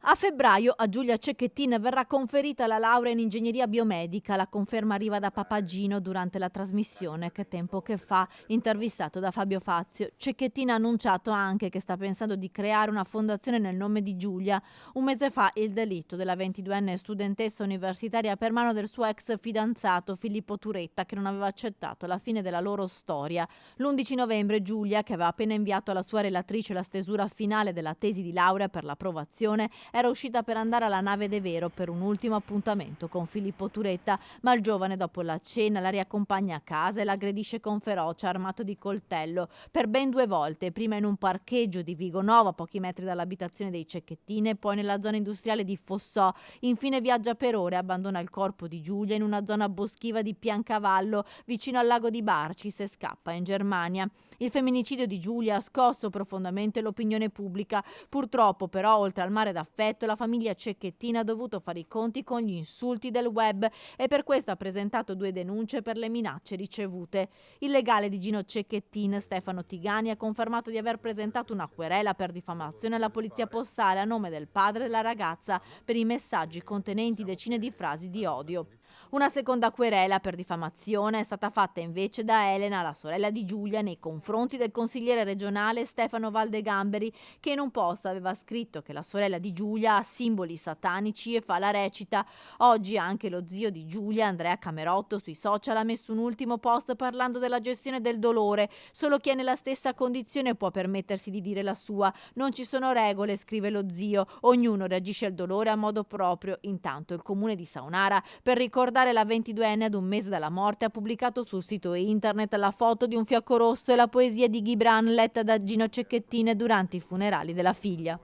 A febbraio a Giulia Cecchettin verrà conferita la laurea in ingegneria biomedica. La conferma arriva da Papagino durante la trasmissione Che tempo che fa, intervistato da Fabio Fazio. Cecchettin ha annunciato anche che sta pensando di creare una fondazione nel nome di Giulia. Un mese fa il delitto della 22enne studentessa universitaria per mano del suo ex fidanzato Filippo Turetta, che non aveva accettato la fine della loro storia. L'11 novembre Giulia, che aveva appena inviato alla sua relatrice la stesura finale della tesi di laurea per l'approvazione, era uscita per andare alla Nave de Vero per un ultimo appuntamento con Filippo Turetta, ma il giovane dopo la cena la riaccompagna a casa e l'aggredisce con ferocia armato di coltello per ben 2 volte, prima in un parcheggio di Vigonova a pochi metri dall'abitazione dei Cecchettin e poi nella zona industriale di Fossò. Infine viaggia per ore e abbandona il corpo di Giulia in una zona boschiva di Piancavallo vicino al lago di Barcis e scappa in Germania. Il femminicidio di Giulia ha scosso profondamente l'opinione pubblica. Purtroppo però, oltre al mare d'affetto, la famiglia Cecchettin ha dovuto fare i conti con gli insulti del web e per questo ha presentato 2 denunce per le minacce ricevute. Il legale di Gino Cecchettin, Stefano Tigani, ha confermato di aver presentato una querela per diffamazione alla polizia postale a nome del padre della ragazza per i messaggi contenenti decine di frasi di odio. Una seconda querela per diffamazione è stata fatta invece da Elena, la sorella di Giulia, nei confronti del consigliere regionale Stefano Valdegamberi, che in un post aveva scritto che la sorella di Giulia ha simboli satanici e fa la recita. Oggi anche lo zio di Giulia, Andrea Camerotto, sui social ha messo un ultimo post parlando della gestione del dolore. Solo chi è nella stessa condizione può permettersi di dire la sua. Non ci sono regole, scrive lo zio. Ognuno reagisce al dolore a modo proprio. Intanto il comune di Saonara, per ricordare la 22enne ad un mese dalla morte, ha pubblicato sul sito internet la foto di un fiocco rosso e la poesia di Gibran letta da Gino Cecchettin durante i funerali della figlia.